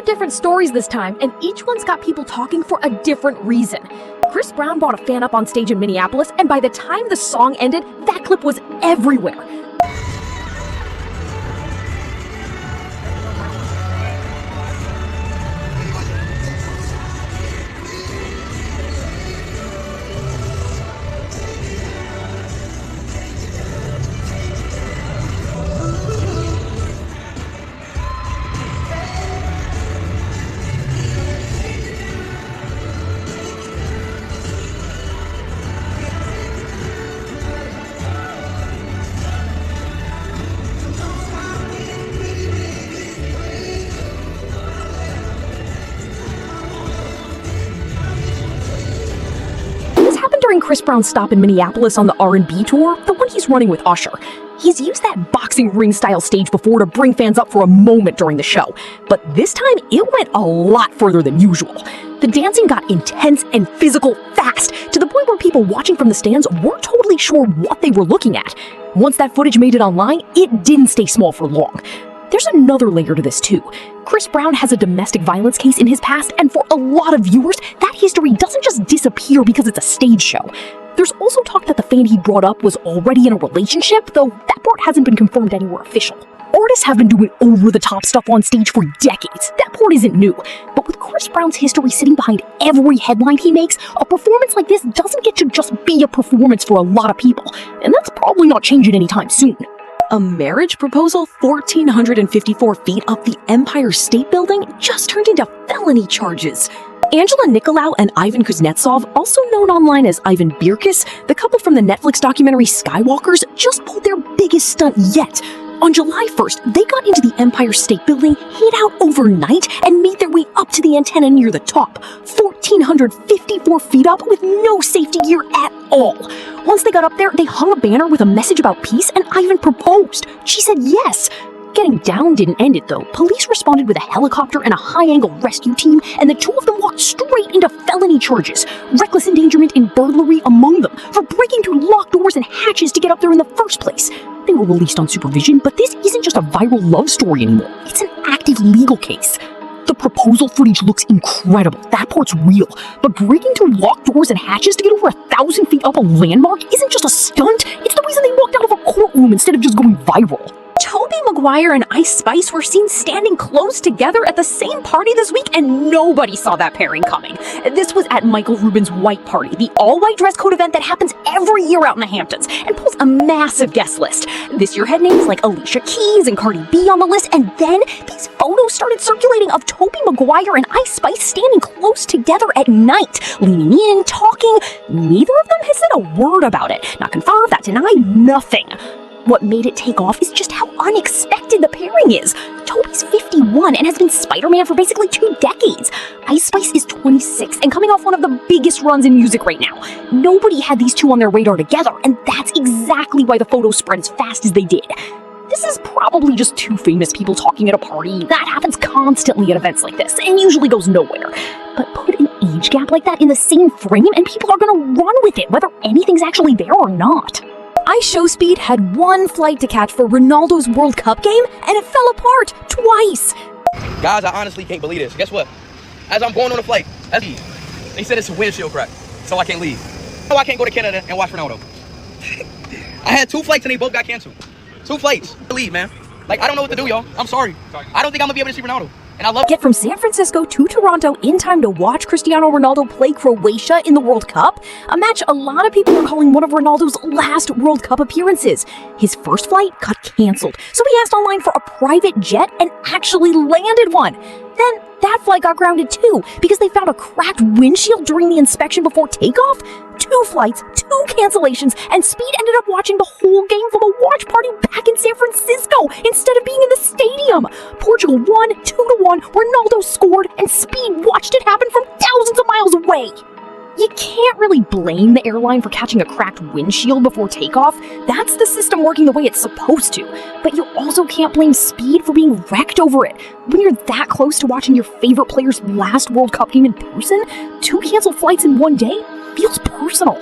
4 different stories this time, and each one's got people talking for a different reason. Chris Brown brought a fan up on stage in Minneapolis, and by the time the song ended, that clip was everywhere. During Chris Brown's stop in Minneapolis on the R&B tour, the one he's running with Usher. He's used that boxing ring-style stage before to bring fans up for a moment during the show, but this time it went a lot further than usual. The dancing got intense and physical fast, to the point where people watching from the stands weren't totally sure what they were looking at. Once that footage made it online, it didn't stay small for long. There's another layer to this too. Chris Brown has a domestic violence case in his past, and for a lot of viewers, that history doesn't just disappear because it's a stage show. There's also talk that the fan he brought up was already in a relationship, though that part hasn't been confirmed anywhere official. Artists have been doing over-the-top stuff on stage for decades. That part isn't new. But with Chris Brown's history sitting behind every headline he makes, a performance like this doesn't get to just be a performance for a lot of people, and that's probably not changing anytime soon. A marriage proposal 1,454 feet up the Empire State Building just turned into felony charges. Nikolau and Ivan Kuznetsov, also known online as Ivan Beerkus, the couple from the Netflix documentary Skywalkers, just pulled their biggest stunt yet. On July 1st, they got into the Empire State Building, hid out overnight, and made their way up to the antenna near the top, 1,454 feet up with no safety gear at all. Once they got up there, they hung a banner with a message about peace, and Ivan proposed. She said yes. Getting down didn't end it, though. Police responded with a helicopter and a high-angle rescue team, and the two of them walked straight into felony charges, reckless endangerment and burglary among them, for breaking through locked doors and hatches to get up there in the first place. They were released on supervision, but this isn't just a viral love story anymore. It's an active legal case. The proposal footage looks incredible, that part's real, but breaking through locked doors and hatches to get over 1,000 feet up a landmark isn't just a stunt, it's the reason they walked out of a courtroom instead of just going viral. Tobey, Maguire, and Ice Spice were seen standing close together at the same party this week, and nobody saw that pairing coming. This was at Michael Rubin's White Party, the all-white dress code event that happens every year out in the Hamptons, and pulls a massive guest list. This year had names like Alicia Keys and Cardi B on the list, and then these photos started circulating of Tobey, Maguire, and Ice Spice standing close together at night, leaning in, talking. Neither of them has said a word about it. Not confirmed, not denied, nothing. What made it take off is just how unexpected the pairing is. Tobey's 51 and has been Spider-Man for basically 2 decades. Ice Spice is 26 and coming off one of the biggest runs in music right now. Nobody had these two on their radar together, and that's exactly why the photos spread as fast as they did. This is probably just 2 famous people talking at a party. That happens constantly at events like this, and usually goes nowhere. But put an age gap like that in the same frame, and people are gonna run with it, whether anything's actually there or not. iShowSpeed had 1 flight to catch for Ronaldo's World Cup game, and it fell apart twice. Guys, I honestly can't believe this. Guess what? As I'm going on the flight, they said it's a windshield crack, so I can't leave. So I can't go to Canada and watch Ronaldo. I had 2 flights and they both got canceled. 2 flights. Leave, man. Like, I don't know what to do, y'all. I'm sorry. I don't think I'm gonna be able to see Ronaldo. And I love Get from San Francisco to Toronto in time to watch Cristiano Ronaldo play Croatia in the World Cup, a match a lot of people are calling one of Ronaldo's last World Cup appearances. His first flight got canceled, so he asked online for a private jet and actually landed one. Then that flight got grounded too, because they found a cracked windshield during the inspection before takeoff. 2 flights, 2 cancellations, and Speed ended up watching the whole game from a watch party back in San Francisco instead of being in the stadium. Portugal won 2-1, Ronaldo scored, and Speed watched it happen from thousands of miles away. You can't really blame the airline for catching a cracked windshield before takeoff. That's the system working the way it's supposed to. But you also can't blame Speed for being wrecked over it. When you're that close to watching your favorite player's last World Cup game in person, 2 canceled flights in one day feels personal.